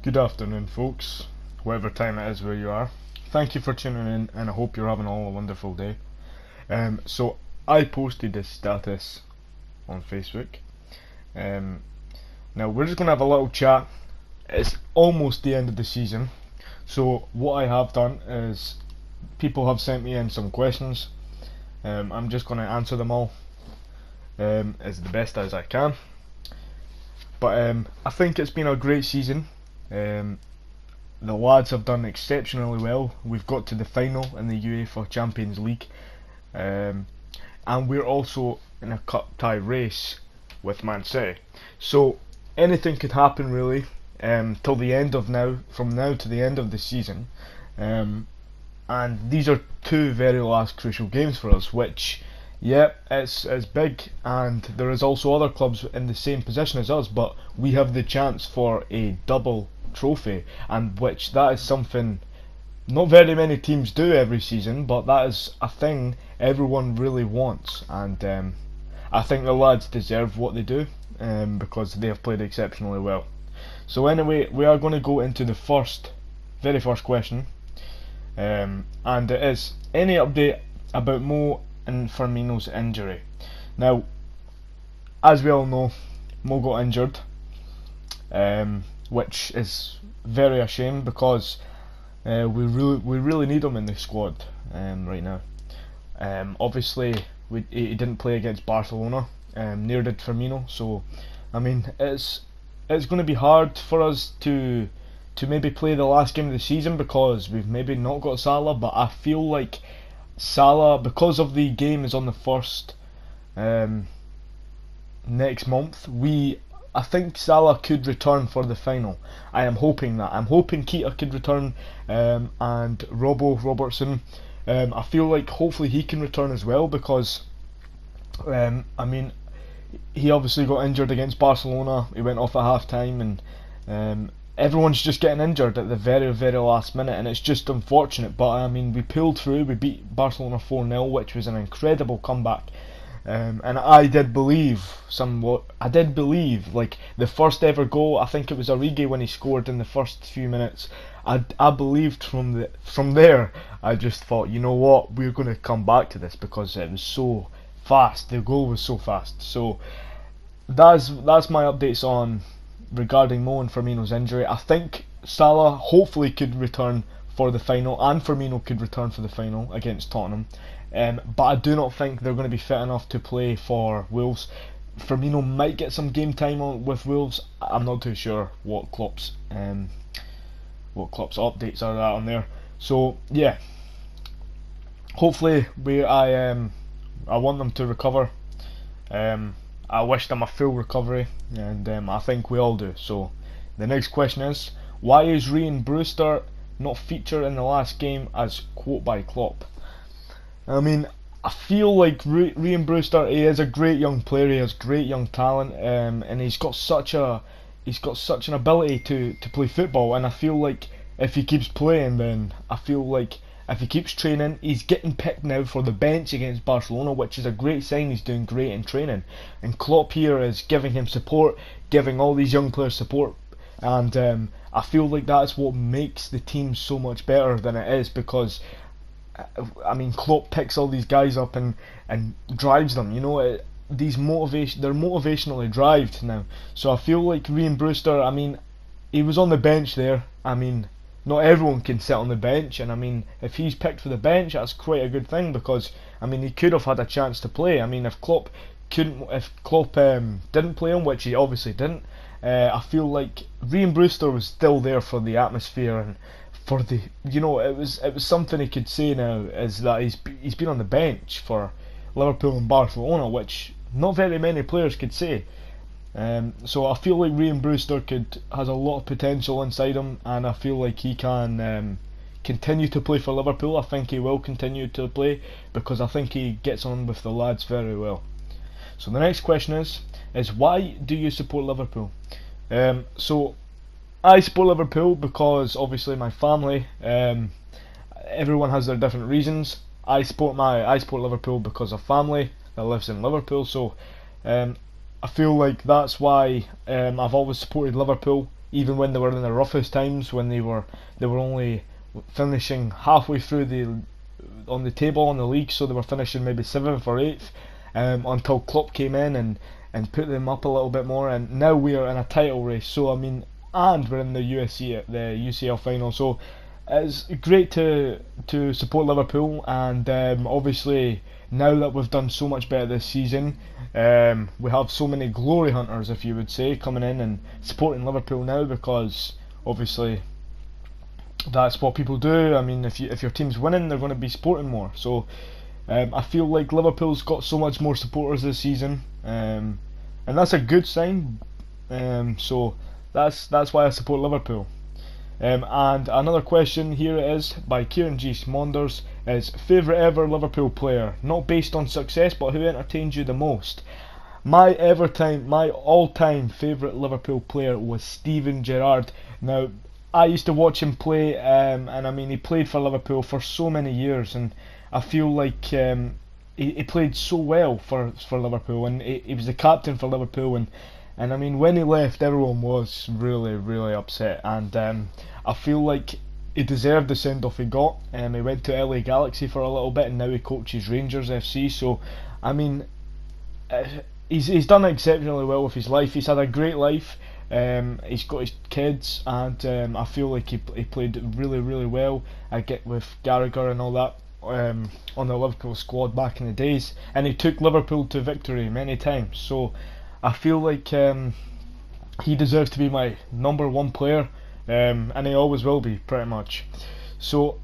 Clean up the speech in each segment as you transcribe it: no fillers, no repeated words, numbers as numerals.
Good afternoon, folks, whatever time it is where you are. Thank you for tuning in, and I hope you're having all a wonderful day. So I posted this status on Facebook. Now we're just gonna have a little chat. It's almost the end of the season, so what I have done is people have sent me in some questions. I'm just gonna answer them all as the best as I can. But I think it's been a great season. The lads have done exceptionally well. We've got to the final in the UEFA Champions League, and we're also in a cup tie race with Man City. So anything could happen really till the end of from now to the end of the season. And these are two very last crucial games for us, which, yeah, it's big, and there is also other clubs in the same position as us, but we have the chance for a double trophy, and that is something not very many teams do every season, but that is a thing everyone really wants, and I think the lads deserve what they do because they have played exceptionally well. So anyway, we are going to go into the very first question, and it is any update about Mo and Firmino's injury. Now, as we all know, Mo got injured, which is very a shame because we really need him in the squad right now. Obviously, he didn't play against Barcelona, neither did Firmino. So, I mean, it's going to be hard for us to maybe play the last game of the season because we've maybe not got Salah. But I feel like Salah, because of the game is on the 1st next month, I think Salah could return for the final. I am hoping that. I'm hoping Keita could return, and Robertson. I feel like hopefully he can return as well because, I mean, he obviously got injured against Barcelona. He went off at half time, and everyone's just getting injured at the very, very last minute, and it's just unfortunate. But I mean, we pulled through. We beat Barcelona 4-0, which was an incredible comeback. And I did believe like the first ever goal. I think it was Origi when he scored in the first few minutes. I believed from there. I just thought, you know what, we're going to come back to this because it was so fast. The goal was so fast. So that's my updates on regarding Mo and Firmino's injury. I think Salah hopefully could return for the final, and Firmino could return for the final against Tottenham. But I do not think they're going to be fit enough to play for Wolves. Firmino might get some game time with Wolves. I'm not too sure what Klopp's updates are on there. So yeah, hopefully I want them to recover. I wish them a full recovery, and I think we all do. So the next question is, why is Ryan Brewster not featured in the last game as quote by Klopp? I mean, I feel like Ryan Brewster, he is a great young player. He has great young talent, and he's got such an ability to play football. And I feel like if he keeps playing, then I feel like if he keeps training, he's getting picked now for the bench against Barcelona, which is a great sign. He's doing great in training, and Klopp here is giving him support, giving all these young players support, and I feel like that's what makes the team so much better than it is because, I mean, Klopp picks all these guys up and drives them. You know, they're motivationally drived now. So I feel like Ryan Brewster, I mean, he was on the bench there. I mean, not everyone can sit on the bench, and I mean, if he's picked for the bench, that's quite a good thing because, I mean, he could have had a chance to play. I mean, if Klopp didn't play him, which he obviously didn't, I feel like Ryan Brewster was still there for the atmosphere and for the, you know, it was something he could say now is that he's been on the bench for Liverpool and Barcelona, which not very many players could say. So I feel like Ryan Brewster has a lot of potential inside him, and I feel like he can continue to play for Liverpool. I think he will continue to play because I think he gets on with the lads very well. So the next question is why do you support Liverpool? So I support Liverpool because obviously my family. Everyone has their different reasons. I support Liverpool because of family that lives in Liverpool. So I feel like that's why I've always supported Liverpool. even when they were in the roughest times, when they were only finishing halfway through on the table on the league, so they were finishing maybe 7th or 8th, until Klopp came in and put them up a little bit more, and now we are in a title race. So I mean, and we're in the UCL final. So it's great to support Liverpool, and obviously now that we've done so much better this season, we have so many glory hunters, if you would say, coming in and supporting Liverpool now, because obviously that's what people do. I mean, if your team's winning, they're going to be supporting more. So I feel like Liverpool's got so much more supporters this season, and that's a good sign. So that's why I support Liverpool. And another question here is by Kieran G. Smonders, is favourite ever Liverpool player, not based on success, but who entertains you the most? My all-time favourite Liverpool player was Steven Gerrard. Now, I used to watch him play, and I mean, he played for Liverpool for so many years, and I feel like he played so well for Liverpool, and he was the captain for Liverpool, and I mean, when he left, everyone was really, really upset, and I feel like he deserved the send-off he got. He went to LA Galaxy for a little bit, and now he coaches Rangers FC. So, I mean, he's done exceptionally well with his life. He's had a great life. He's got his kids, and I feel like he played really, really well. I get with Gallagher and all that on the Liverpool squad back in the days, and he took Liverpool to victory many times. So I feel like he deserves to be my number one player, and he always will be, pretty much. So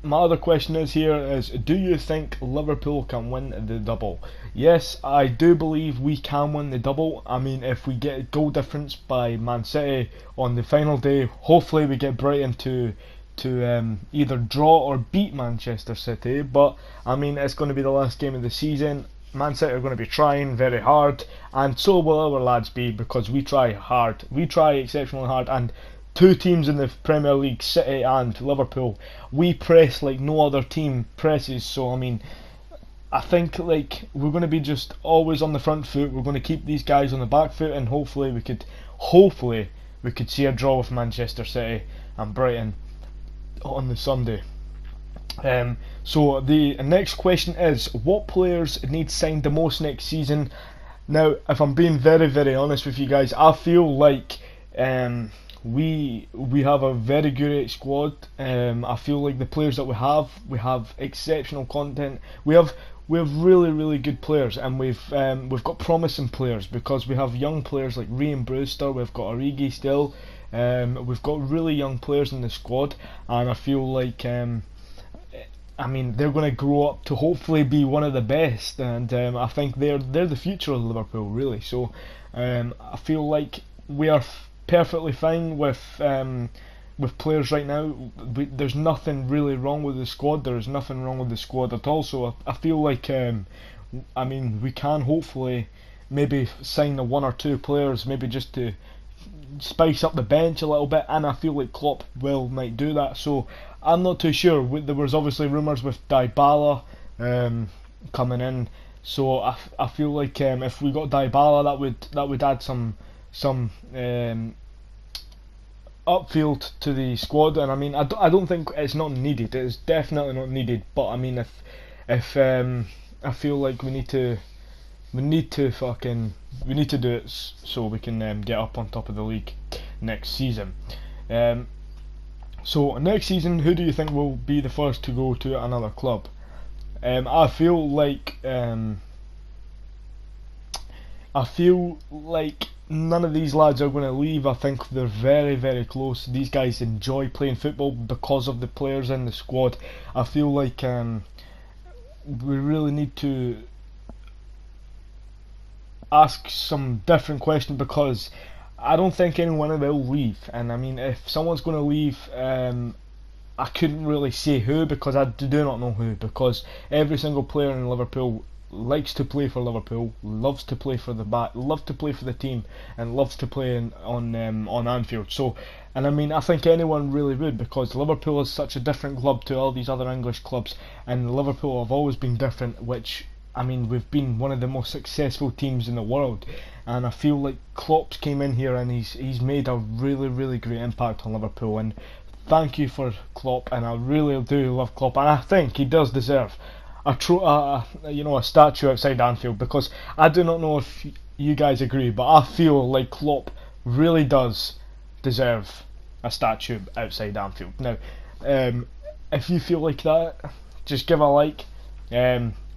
my other question is do you think Liverpool can win the double? Yes, I do believe we can win the double. I mean, if we get a goal difference by Man City on the final day, hopefully we get Brighton to either draw or beat Manchester City. But I mean, it's going to be the last game of the season. Man City are going to be trying very hard, and so will our lads be, because we try hard. We try exceptionally hard, and two teams in the Premier League, City and Liverpool, we press like no other team presses. So I mean, I think like we're going to be just always on the front foot. We're going to keep these guys on the back foot, and hopefully we could see a draw with Manchester City and Brighton on the Sunday. So the next question is, what players need signed the most next season? Now, if I'm being very, very honest with you guys, I feel like we have a very great squad. I feel like the players that we have exceptional content. We have really, really good players, and we've got promising players, because we have young players like Ryan Brewster. We've got Origi still. We've got really young players in the squad, and I feel like I mean, they're going to grow up to hopefully be one of the best, and I think they're the future of Liverpool, really. So I feel like we are perfectly fine with players right now. There's nothing really wrong with the squad. There is nothing wrong with the squad at all. So I feel like I mean, we can hopefully maybe sign the one or two players, maybe just to spice up the bench a little bit, and I feel like Klopp might do that. So I'm not too sure. There was obviously rumours with Dybala coming in, so I feel like if we got Dybala, that would add some upfield to the squad. And I mean, I don't think it's not needed. It's definitely not needed. But I mean, if I feel like we need to do it so we can get up on top of the league next season. So next season, who do you think will be the first to go to another club? I feel like none of these lads are going to leave. I think they're very, very close. These guys enjoy playing football because of the players in the squad. I feel like we really need to ask some different questions, because I don't think anyone will leave. And I mean, if someone's going to leave, I couldn't really say who, because I do not know who, because every single player in Liverpool likes to play for Liverpool, loves to play for loves to play for the team, and loves to play on Anfield. So, and I mean, I think anyone really would, because Liverpool is such a different club to all these other English clubs, and Liverpool have always been different, which I mean, we've been one of the most successful teams in the world, and I feel like Klopp's came in here and he's made a really great impact on Liverpool. And thank you for Klopp, and I really do love Klopp, and I think he does deserve a statue outside Anfield, because I do not know if you guys agree, but I feel like Klopp really does deserve a statue outside Anfield. Now, if you feel like that, just give a like.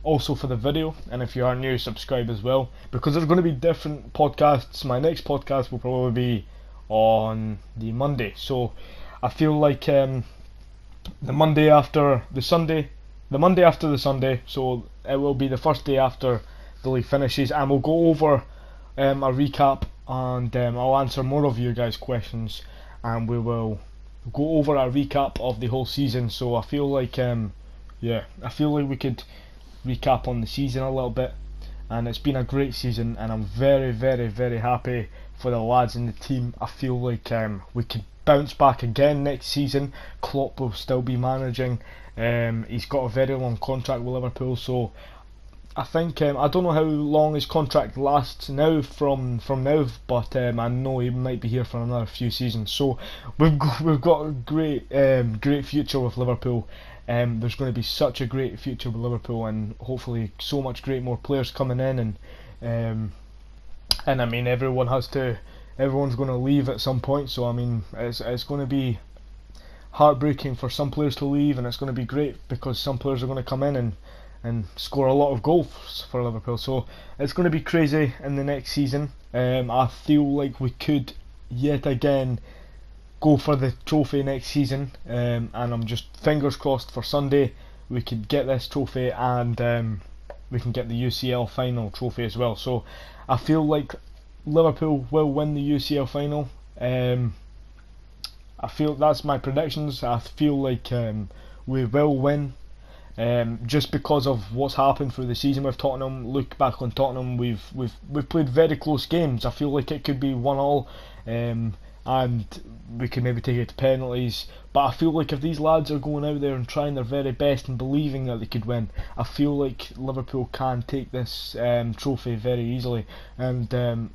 Also for the video, and if you are new, subscribe as well, because there's going to be different podcasts. My next podcast will probably be on the Monday, so I feel like the Monday after the Sunday, so it will be the first day after the league finishes, and we'll go over a recap, and I'll answer more of you guys' questions, and we will go over a recap of the whole season. So I feel like we could recap on the season a little bit, and it's been a great season, and I'm very happy for the lads in the team. I feel like we could bounce back again next season. Klopp will still be managing. He's got a very long contract with Liverpool, so I think I don't know how long his contract lasts now from now, but I know he might be here for another few seasons. So we've got a great future with Liverpool. There's going to be such a great future with Liverpool, and hopefully so much great more players coming in, and I mean everyone's going to leave at some point. So I mean it's going to be heartbreaking for some players to leave, and it's going to be great because some players are going to come in and score a lot of goals for Liverpool. So it's going to be crazy in the next season. I feel like we could yet again go for the trophy next season, and I'm just fingers crossed for Sunday we could get this trophy, and we can get the UCL final trophy as well. So I feel like Liverpool will win the UCL final. I feel that's my predictions. I feel like we will win, just because of what's happened through the season with Tottenham. Look back on Tottenham, we've played very close games. I feel like it could be 1-1, and we could maybe take it to penalties. But I feel like if these lads are going out there and trying their very best and believing that they could win, I feel like Liverpool can take this trophy very easily. And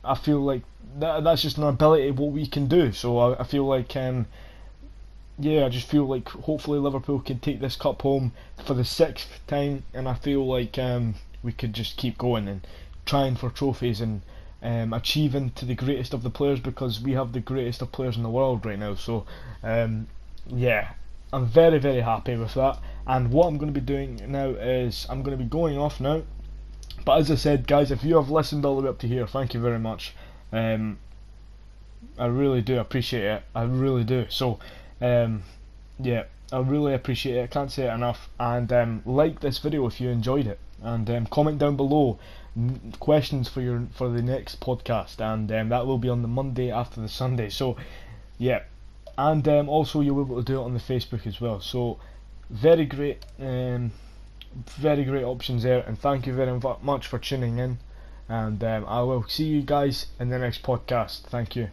I feel like that's just an ability of what we can do. So I feel like I just feel like hopefully Liverpool can take this cup home for the 6th time, and I feel like we could just keep going and trying for trophies and achieving to the greatest of the players, because we have the greatest of players in the world right now. So I'm very happy with that. And what I'm going to be doing now is I'm going to be going off now. But as I said, guys, if you have listened all the way up to here, thank you very much. I really do appreciate it. I really do. So I really appreciate it. I can't say it enough. And like this video if you enjoyed it, and comment down below questions for the next podcast, and that will be on the Monday after the Sunday. So yeah, and also you'll be able to do it on the Facebook as well. So very great options there, and thank you very much for tuning in, and I will see you guys in the next podcast. Thank you.